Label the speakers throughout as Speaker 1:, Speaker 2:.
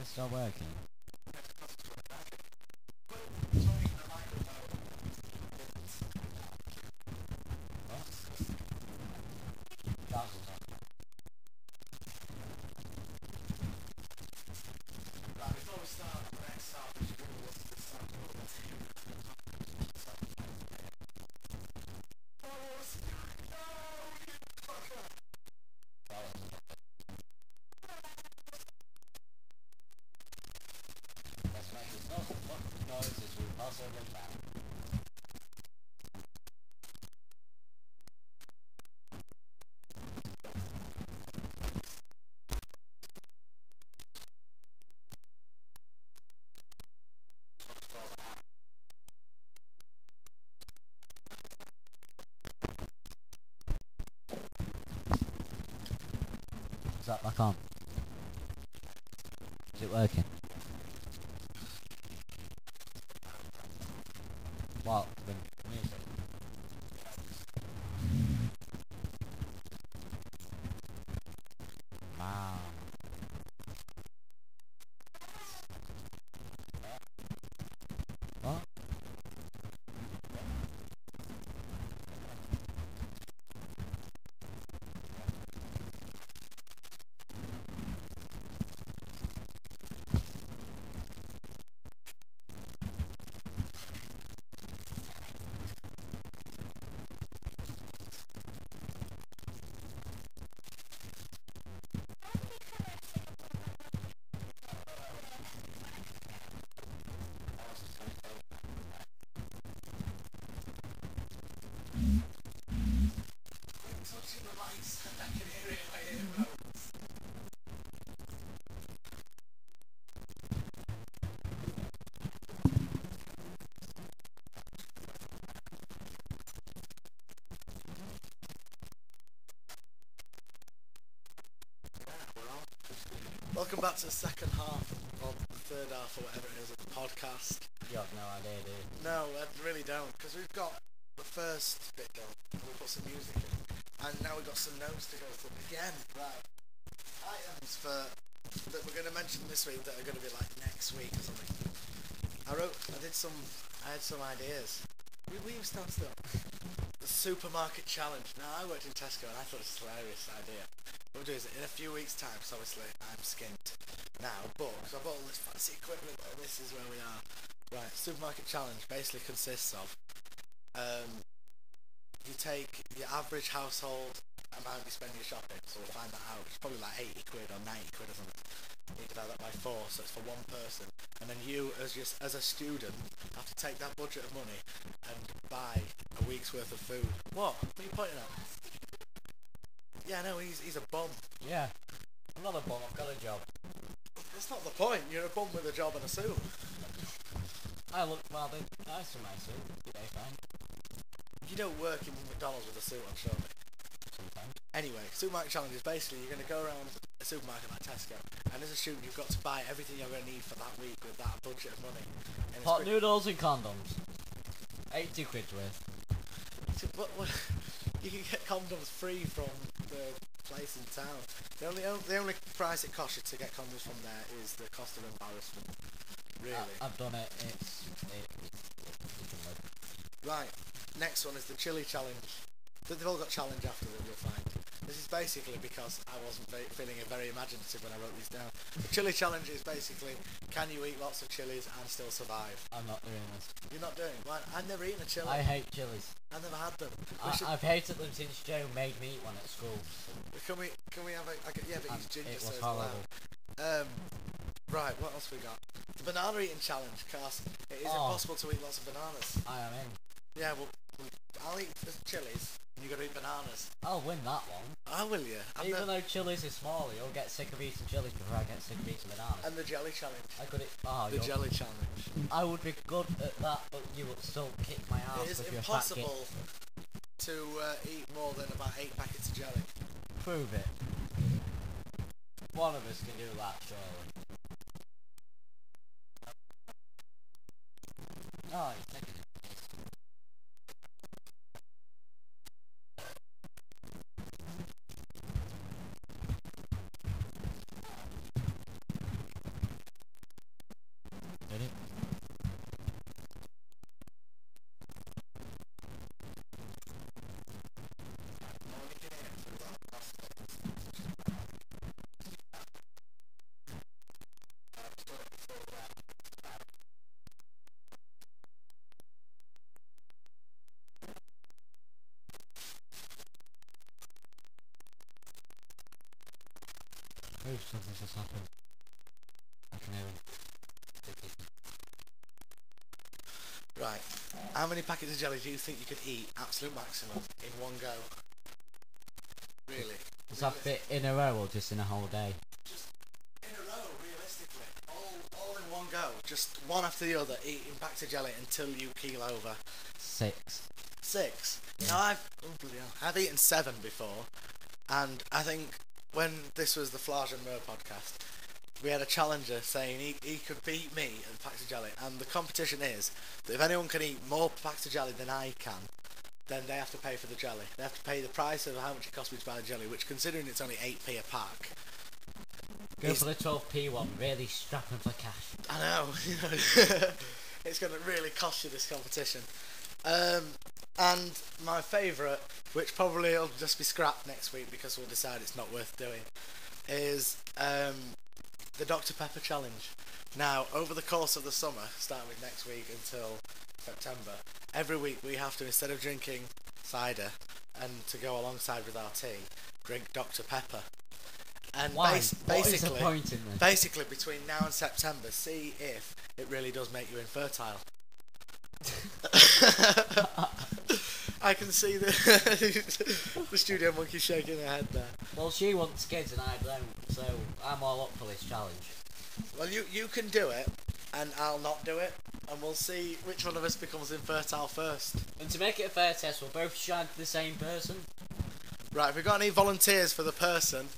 Speaker 1: It's not working. Is that back on? Is it working? What? The music? Wow. What?
Speaker 2: Welcome back to the second half, or the third half, or whatever it is, of the podcast.
Speaker 1: You have no idea, do you?
Speaker 2: No, I really don't, because we've got the first bit done, and we put some music in, and now we've got some notes to go through again. Right, items that we're going to mention this week that are going to be like next week or something. I had some ideas. We even stand still. The supermarket challenge. Now, I worked in Tesco, and I thought it was a hilarious idea. What we'll do is, in a few weeks' time, because obviously I'm skint now, but because I've got all this fancy equipment, and this is where we are. Right, supermarket challenge basically consists of, you take your average household amount you spend your shopping, so we'll find that out. It's probably like 80 quid or 90 quid or something. You divide that by 4, so it's for one person. And then you, as a student, have to take that budget of money and buy a week's worth of food. What are you pointing at? Yeah, no, he's a bum.
Speaker 1: Yeah. I'm not a bum, I've got a job.
Speaker 2: That's not the point. You're a bum with a job and a suit.
Speaker 1: I look rather nice in my suit. Okay, fine.
Speaker 2: You don't work in McDonald's with a suit on, surely.
Speaker 1: Sometimes.
Speaker 2: Anyway, supermarket challenge is basically you're going to go around a supermarket like Tesco, and as a student you've got to buy everything you're going to need for that week with that budget of money. And
Speaker 1: Pot noodles and condoms. 80 quid worth.
Speaker 2: What, you can get condoms free from the place in town. The only price it costs you to get condoms from there is the cost of embarrassment. Really.
Speaker 1: I've done it. It's
Speaker 2: right. Next one is the chili challenge. They've all got challenge after them, you'll find. This is basically because I wasn't feeling very imaginative when I wrote these down. The chili challenge is basically, can you eat lots of chilies and still survive?
Speaker 1: I'm not doing this.
Speaker 2: You're not doing it? Why? I've never eaten a chili.
Speaker 1: I hate chilies.
Speaker 2: I've never had them.
Speaker 1: I've hated them since Joe made me eat one at school.
Speaker 2: Can we have a... yeah, but he's ginger,
Speaker 1: it
Speaker 2: so
Speaker 1: was
Speaker 2: it's
Speaker 1: horrible.
Speaker 2: loud. Right, what else we got? The banana eating challenge, cast. It is impossible to eat lots of bananas.
Speaker 1: I am in.
Speaker 2: Yeah, well, I'll eat the chilies, and you got to eat bananas.
Speaker 1: I'll win that one.
Speaker 2: I will, you?
Speaker 1: Even though chilies is small, you'll get sick of eating chilies before I get sick of eating bananas.
Speaker 2: And the jelly challenge.
Speaker 1: I could eat...
Speaker 2: the jelly challenge.
Speaker 1: I would be good at that, but you would still kick my ass.
Speaker 2: It is
Speaker 1: with
Speaker 2: impossible to eat more than about 8 packets of jelly.
Speaker 1: Prove it. One of us can do that, surely. Oh, he's taking it. Ooh, something's just happened. I can hear him.
Speaker 2: Right. How many packets of jelly do you think you could eat, absolute maximum, in one go? Really?
Speaker 1: Does that fit in a row or just in a whole day?
Speaker 2: Just in a row, realistically. All in one go. Just one after the other, eating packs of jelly until you keel over.
Speaker 1: 6.
Speaker 2: 6?
Speaker 1: Yeah.
Speaker 2: Now I've eaten 7 before, and I think when this was the Flage and Mer podcast, we had a challenger saying he could beat me at the packs of jelly, and the competition is that if anyone can eat more packs of jelly than I can, then they have to pay for the jelly. They have to pay the price of how much it costs me to buy the jelly, which, considering it's only 8p a pack,
Speaker 1: Go for the 12p one, really strapping for cash.
Speaker 2: I know, it's going to really cost you this competition. And my favourite, which probably will just be scrapped next week because we'll decide it's not worth doing, is the Dr Pepper challenge. Now, over the course of the summer, starting with next week until September, every week we have to, instead of drinking cider and to go alongside with our tea, drink Dr Pepper. And
Speaker 1: Why? What is the point in this?
Speaker 2: basically between now and September, see if it really does make you infertile. I can see the studio monkey shaking her head there.
Speaker 1: Well, she wants kids and I don't, so I'm all up for this challenge.
Speaker 2: Well, you can do it, and I'll not do it, and we'll see which one of us becomes infertile first.
Speaker 1: And to make it a fair test, we'll both shag the same person.
Speaker 2: Right, have we got any volunteers for the person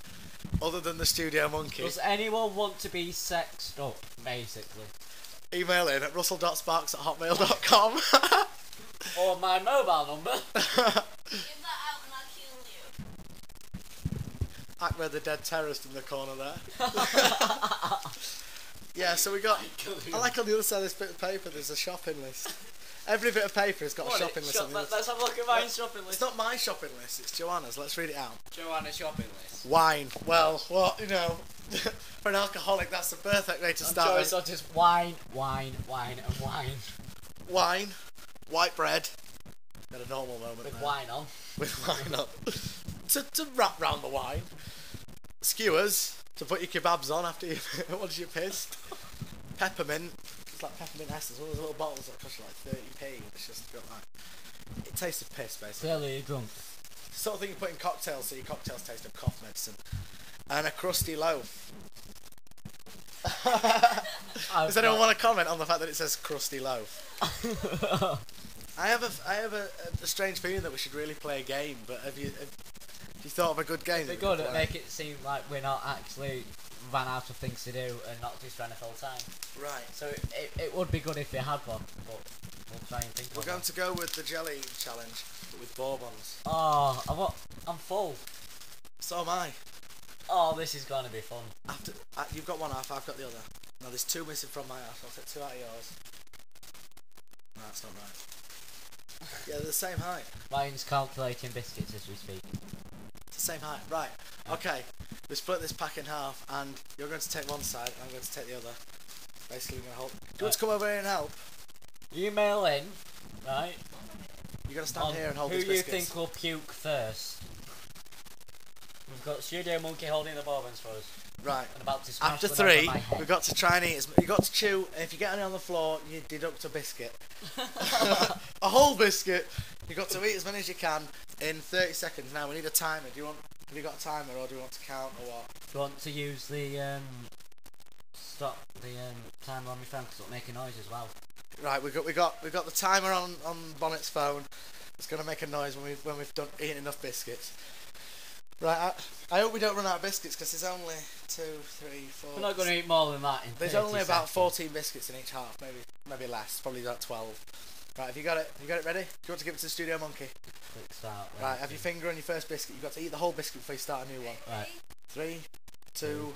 Speaker 2: other than the studio monkey?
Speaker 1: Does anyone want to be sexed up, basically?
Speaker 2: Email in at russell.sparks@hotmail.com.
Speaker 1: Or my mobile number.
Speaker 3: Give that out and I'll kill you.
Speaker 2: Akbar the dead terrorist in the corner there. Yeah, so we got... I like on the other side of this bit of paper there's a shopping list. Every bit of paper has got a shopping list on the other side.
Speaker 1: Let's have a look at my shopping list.
Speaker 2: It's not my shopping list, it's Joanna's. Let's read it out.
Speaker 1: Joanna's shopping list.
Speaker 2: Wine. Well, what, you know, for an alcoholic, that's the perfect way to start.
Speaker 1: Choice of just wine, and wine.
Speaker 2: Wine, white bread. Got a normal moment
Speaker 1: With
Speaker 2: there.
Speaker 1: wine on.
Speaker 2: With wine on. to wrap round the wine. Skewers to put your kebabs on after you once you're pissed. Peppermint. It's like peppermint essence. One of those little bottles that cost you like 30p. It's just got like, it tastes of piss basically.
Speaker 1: Clearly you're drunk.
Speaker 2: Sort of thing you put in cocktails so your cocktails taste of cough medicine. And a crusty loaf. Does anyone want to comment on the fact that it says crusty loaf? I have a strange feeling that we should really play a game, but have you thought of a good game?
Speaker 1: They're good at make it seem like we're not actually ran out of things to do and not just trying to fill time.
Speaker 2: Right.
Speaker 1: So it would be good if we had one, but we'll try and think of
Speaker 2: We're going to go with the jelly challenge, but with bourbons.
Speaker 1: Oh, I'm full.
Speaker 2: So am I.
Speaker 1: Oh, this is going to be fun.
Speaker 2: After you've got one half, I've got the other. Now there's 2 missing from my half. I'll take 2 out of yours. No, that's not right. Yeah, they're the same height.
Speaker 1: Ryan's calculating biscuits as we speak.
Speaker 2: It's the same height. Right. Okay. We split this pack in half, and you're going to take one side, and I'm going to take the other. Basically, we're going to hold. Do you want to come over here and help?
Speaker 1: Email in, right?
Speaker 2: You're going to stand here and hold
Speaker 1: who
Speaker 2: these
Speaker 1: you
Speaker 2: biscuits.
Speaker 1: think will puke first. We've got Studio Monkey holding the bourbons for us.
Speaker 2: Right.
Speaker 1: And about to smash
Speaker 2: After
Speaker 1: them
Speaker 2: 3,
Speaker 1: over my head.
Speaker 2: we've got to try and eat. You've got to chew, and if you get any on the floor, you deduct a biscuit. A whole biscuit. You've got to eat as many as you can in 30 seconds. Now we need a timer. Have you got a timer, or do you want to count, or what?
Speaker 1: Do you want to use the stop the timer on my phone because it'll make a noise as well?
Speaker 2: Right, we got the timer on Bonnet's phone. It's gonna make a noise when we've done eating enough biscuits. Right, I hope we don't run out of biscuits because there's only 2, 3, 4.
Speaker 1: We're not going to eat more than that in
Speaker 2: There's
Speaker 1: 30
Speaker 2: only about
Speaker 1: seconds.
Speaker 2: 14 biscuits in each half, maybe less. Probably about 12. Right, have you got it? You got it ready? Do you want to give it to the Studio Monkey?
Speaker 1: Click start.
Speaker 2: Right, have your finger on your first biscuit. You've got to eat the whole biscuit before you start a new one.
Speaker 1: Right.
Speaker 2: 3, 2,